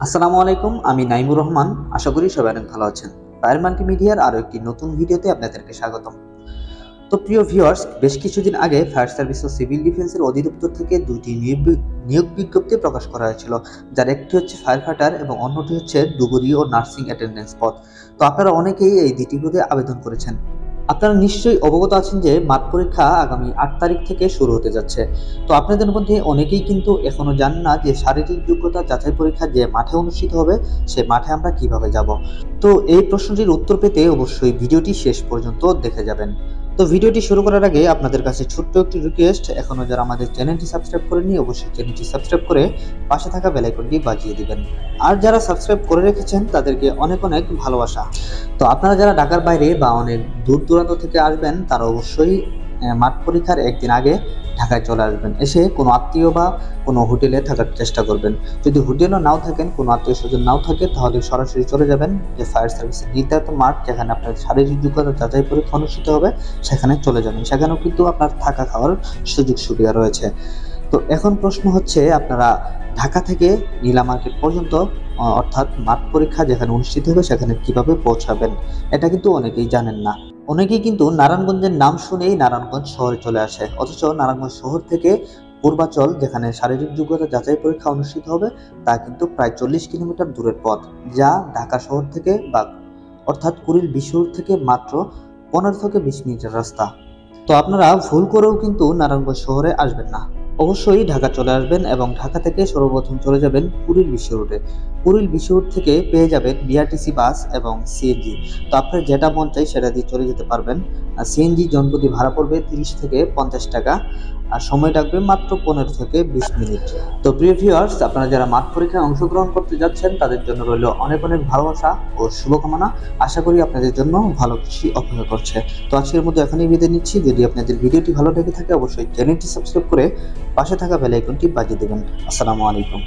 আসসালামু আলাইকুম, আমি নাইমুর রহমান। আশা করি সবাই অনেক ভালো আছেন। ফায়ার মাল্টিমিডিয়ার আরও একটি নতুন ভিডিওতে আপনাদেরকে স্বাগতম। তো প্রিয় ভিউয়ার্স, বেশ কিছুদিন আগে ফায়ার সার্ভিস ও সিভিল ডিফেন্সের অধিদপ্তর থেকে দুইটি নিয়োগ বিজ্ঞপ্তি প্রকাশ করা হয়েছিল, যার একটি হচ্ছে ফায়ার ফাইটার এবং অন্যটি হচ্ছে ডুবুরি ও নার্সিং অ্যাটেন্ডেন্স পদ। তো আপনারা অনেকেই এই দুটি পদে আবেদন করেছেন। আপনারা নিশ্চয়ই অবগত আছেন যে মাঠ পরীক্ষা আগামী 8 তারিখ থেকে শুরু হতে যাচ্ছে। তো আপনাদের মধ্যে অনেকেই কিন্তু এখনো জানেন না যে শারীরিক যোগ্যতা যাচাই পরীক্ষা যে মাঠে অনুষ্ঠিত হবে, সে মাঠে আমরা কিভাবে যাব। তো এই প্রশ্নটির উত্তর পেতে অবশ্যই ভিডিওটি শেষ পর্যন্ত দেখে যাবেন। তো ভিডিওটি শুরু করার আগে আপনাদের কাছে ছোট্ট একটি রিকোয়েস্ট, এখনো যারা আমাদের চ্যানেলটি সাবস্ক্রাইব করেনি অবশ্যই চ্যানেলটি সাবস্ক্রাইব করে পাশে থাকা বেল আইকনটি বাজিয়ে দিবেন। আর যারা সাবস্ক্রাইব করে রেখেছেন তাদেরকে অনেক অনেক ভালোবাসা। তো আপনারা যারা ঢাকার বাইরে বা অনেক দূর দূরান্ত থেকে আসবেন, তারা অবশ্যই মাঠ পরীক্ষার একদিন আগে ঢাকায় চলে আসবেন। এসে কোনো আত্মীয় বা কোনো হোটেলে থাকার চেষ্টা করবেন। যদি হোটেলও নাও থাকেন, কোনো আত্মীয় স্বজন নাও থাকে, তাহলে সরাসরি চলে যাবেন যে ফায়ার সার্ভিসের নির্ধারিত মাঠ যেখানে আপনার শারীরিক যোগ্যতা যাচাই পরীক্ষা অনুষ্ঠিত হবে, সেখানে চলে যাবেন। সেখানেও কিন্তু আপনার থাকা খাওয়ার সুযোগ সুবিধা রয়েছে। তো এখন প্রশ্ন হচ্ছে, আপনারা ঢাকা থেকে নীলা মার্কেট পর্যন্ত অর্থাৎ মাঠ পরীক্ষা যেখানে অনুষ্ঠিত হবে সেখানে কিভাবে পৌঁছাবেন, এটা কিন্তু অনেকেই জানেন না। অনেকেই কিন্তু নারায়ণগঞ্জের নাম শুনেই নারায়ণগঞ্জ শহরে চলে আসে, অথচ নারায়ণগঞ্জ শহর থেকে পূর্বাচল যেখানে শারীরিক যোগ্যতা যাচাই পরীক্ষা অনুষ্ঠিত হবে, তা কিন্তু প্রায় 40 কিলোমিটার দূরের পথ, যা ঢাকা শহর থেকে বা অর্থাৎ কুড়িল বিশ্বরোড থেকে মাত্র 15 থেকে 20 মিনিটের রাস্তা। তো আপনারা ভুল করেও কিন্তু নারায়ণগঞ্জ শহরে আসবেন না, অবশ্যই ঢাকা চলে আসবেন এবং ঢাকা থেকে সর্বপ্রথম চলে যাবেন কুড়িল বিশ্ব রোডে। কুড়িল বিশ্ব রোড থেকে পেয়ে যাবেন বিআরটিসি বাস এবং সিএনজি। তো আপনার যেটা মন চাই সেটা দিয়ে চলে যেতে পারবেন। আর সিএনজি জনপ্রতি ভাড়া পড়বে 30 থেকে 50 টাকা, আর সময় লাগবে মাত্র 15 থেকে 20 মিনিট। তো প্রিয় ভিউয়ার্স, আপনারা যারা মাঠ পরীক্ষায় অংশগ্রহণ করতে যাচ্ছেন তাদের জন্য রইল অনেক অনেক ভালোবাসা ও শুভকামনা। আশা করি আপনাদের জন্য ভালো কিছু অপেক্ষা করছে। তো আজকের মতো এখনই বিদায় নিচ্ছি। যদি আপনাদের ভিডিওটি ভালো লেগে থাকে অবশ্যই চ্যানেলটি সাবস্ক্রাইব করে পাশে থাকা বেল আইকনটি বাজিয়ে দেবেন। আসসালামু আলাইকুম।